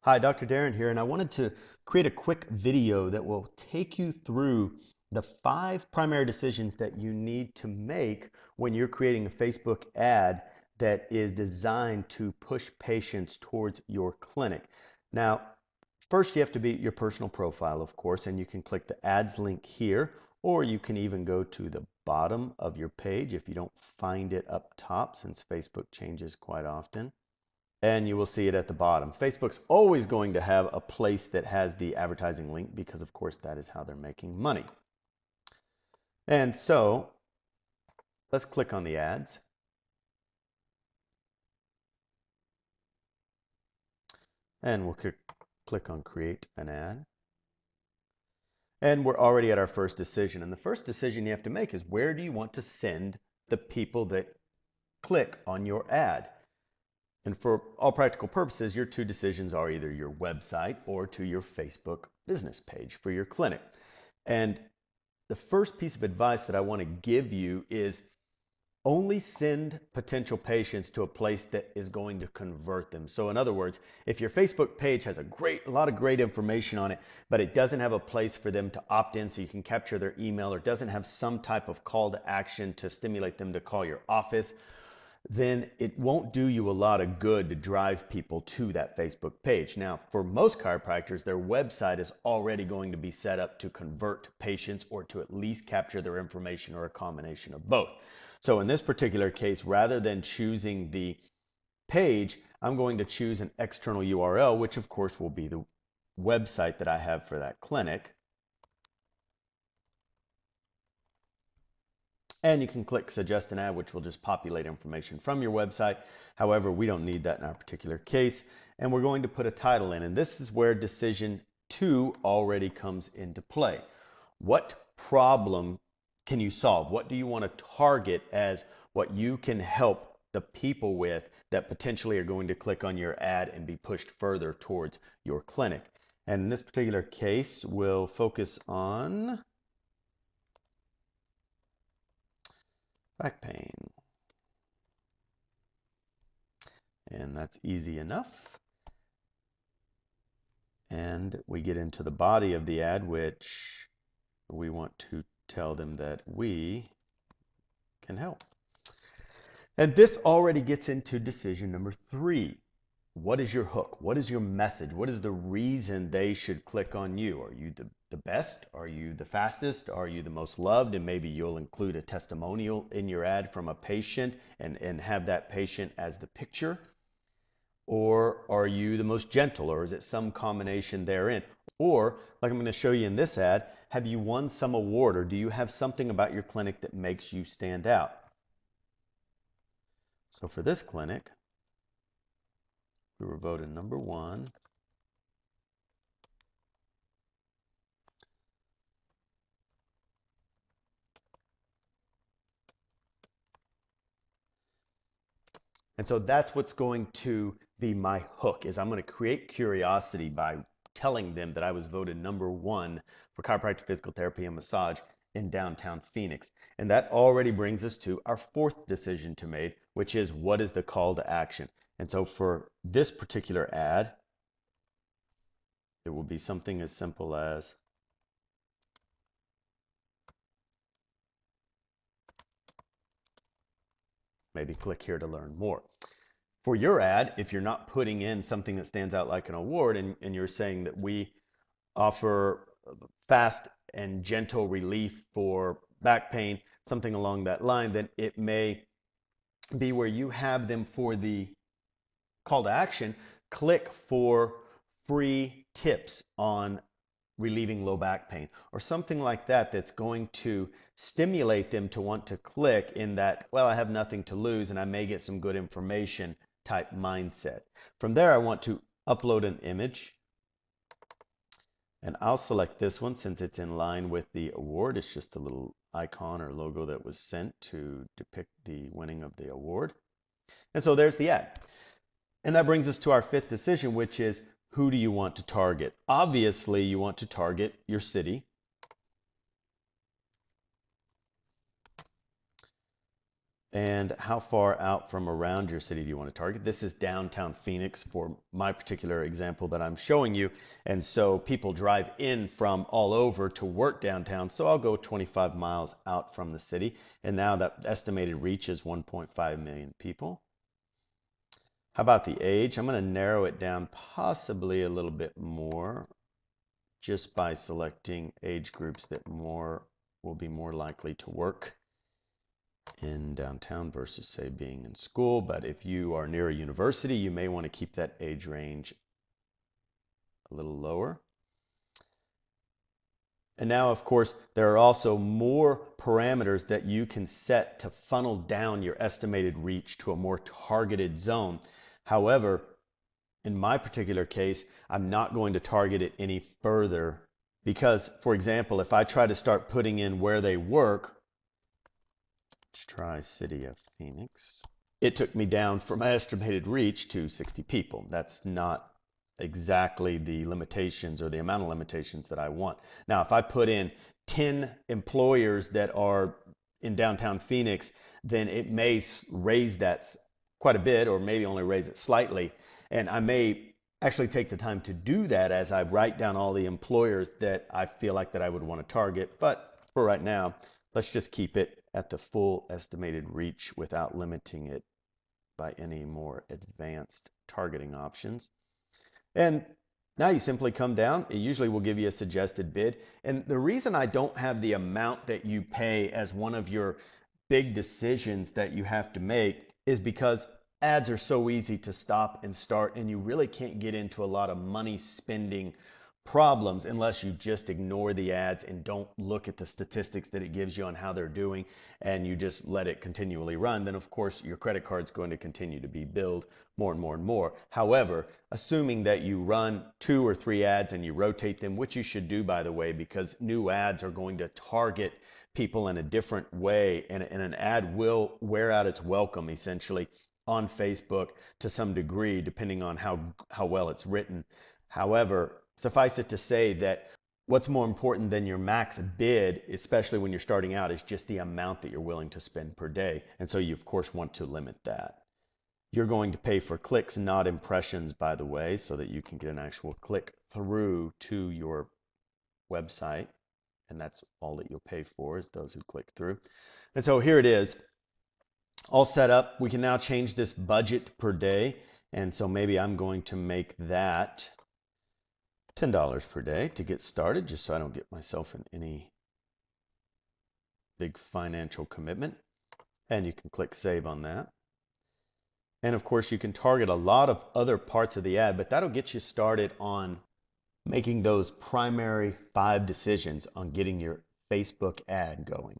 Hi, Dr. Darren here, and I wanted to create a quick video that will take you through the 5 primary decisions that you need to make when you're creating a Facebook ad that is designed to push patients towards your clinic. Now, first you have to be your personal profile, of course, and you can click the ads link here, or you can even go to the bottom of your page if you don't find it up top, since Facebook changes quite often. And you will see it at the bottom. Facebook's always going to have a place that has the advertising link because, of course, that is how they're making money. And so let's click on the ads. And we'll click on create an ad. And we're already at our first decision. And the first decision you have to make is, where do you want to send the people that click on your ad? And for all practical purposes, your 2 decisions are either your website or to your Facebook business page for your clinic. And the first piece of advice that I want to give you is only send potential patients to a place that is going to convert them. So in other words, if your Facebook page has a lot of great information on it, but it doesn't have a place for them to opt in so you can capture their email, or doesn't have some type of call to action to stimulate them to call your office, then it won't do you a lot of good to drive people to that Facebook page. Now, for most chiropractors, their website is already going to be set up to convert patients or to at least capture their information, or a combination of both. So in this particular case, rather than choosing the page, I'm going to choose an external URL, which of course will be the website that I have for that clinic. And you can click suggest an ad, which will just populate information from your website. However, we don't need that in our particular case. And we're going to put a title in. And this is where decision 2 already comes into play. What problem can you solve? What do you want to target as what you can help the people with that potentially are going to click on your ad and be pushed further towards your clinic? And in this particular case, we'll focus on back pain. And that's easy enough. And we get into the body of the ad, which we want to tell them that we can help. And this already gets into decision number 3. What is your hook? What is your message? What is the reason they should click on you? Are you the best? Are you the fastest? Are you the most loved? And maybe you'll include a testimonial in your ad from a patient and have that patient as the picture. Or are you the most gentle? Or is it some combination therein? Or, like I'm going to show you in this ad, have you won some award? Or do you have something about your clinic that makes you stand out? So for this clinic, we were voted number 1. And so that's what's going to be my hook, is I'm going to create curiosity by telling them that I was voted number 1 for chiropractic, physical therapy, and massage in downtown Phoenix. And that already brings us to our 4th decision to make, which is, what is the call to action? And so for this particular ad, it will be something as simple as maybe click here to learn more. For your ad, if you're not putting in something that stands out like an award, and you're saying that we offer fast and gentle relief for back pain, something along that line, then it may be where you have them for the call to action, click for free tips on relieving low back pain, or something like that, that's going to stimulate them to want to click in that, well, I have nothing to lose and I may get some good information type mindset. From there, I want to upload an image, and I'll select this one since it's in line with the award. It's just a little icon or logo that was sent to depict the winning of the award. And so there's the ad. And that brings us to our 5th decision, which is, who do you want to target? Obviously, you want to target your city. And how far out from around your city do you want to target? This is downtown Phoenix for my particular example that I'm showing you. And so people drive in from all over to work downtown. So I'll go 25 miles out from the city. And now that estimated reach is 1.5 million people. How about the age? I'm going to narrow it down possibly a little bit more just by selecting age groups that will be more likely to work in downtown versus say being in school. But if you are near a university, you may want to keep that age range a little lower. And now, of course, there are also more parameters that you can set to funnel down your estimated reach to a more targeted zone. However, in my particular case, I'm not going to target it any further because, for example, if I try to start putting in where they work, let's try City of Phoenix. It took me down for my estimated reach to 60 people. That's not exactly the limitations or the amount of limitations that I want. Now, if I put in 10 employers that are in downtown Phoenix, then it may raise that quite a bit or maybe only raise it slightly. And I may actually take the time to do that as I write down all the employers that I feel like that I would want to target. But for right now, let's just keep it at the full estimated reach without limiting it by any more advanced targeting options. And now you simply come down. It usually will give you a suggested bid. And the reason I don't have the amount that you pay as one of your big decisions that you have to make is because ads are so easy to stop and start, and you really can't get into a lot of money spending problems unless you just ignore the ads and don't look at the statistics that it gives you on how they're doing, and you just let it continually run. Then of course your credit card's going to continue to be billed more and more and more. However, assuming that you run 2 or 3 ads and you rotate them, which you should do, by the way, because new ads are going to target people in a different way, and an ad will wear out its welcome essentially on Facebook to some degree, depending on how well it's written. However, suffice it to say that what's more important than your max bid, especially when you're starting out, is just the amount that you're willing to spend per day. And so you, of course, want to limit that. You're going to pay for clicks, not impressions, by the way, so that you can get an actual click through to your website. And that's all that you'll pay for, is those who click through. And so here it is, all set up. We can now change this budget per day. And so maybe I'm going to make that $10 per day to get started, just so I don't get myself in any big financial commitment. And you can click save on that. And of course, you can target a lot of other parts of the ad, but that'll get you started on making those primary 5 decisions on getting your Facebook ad going.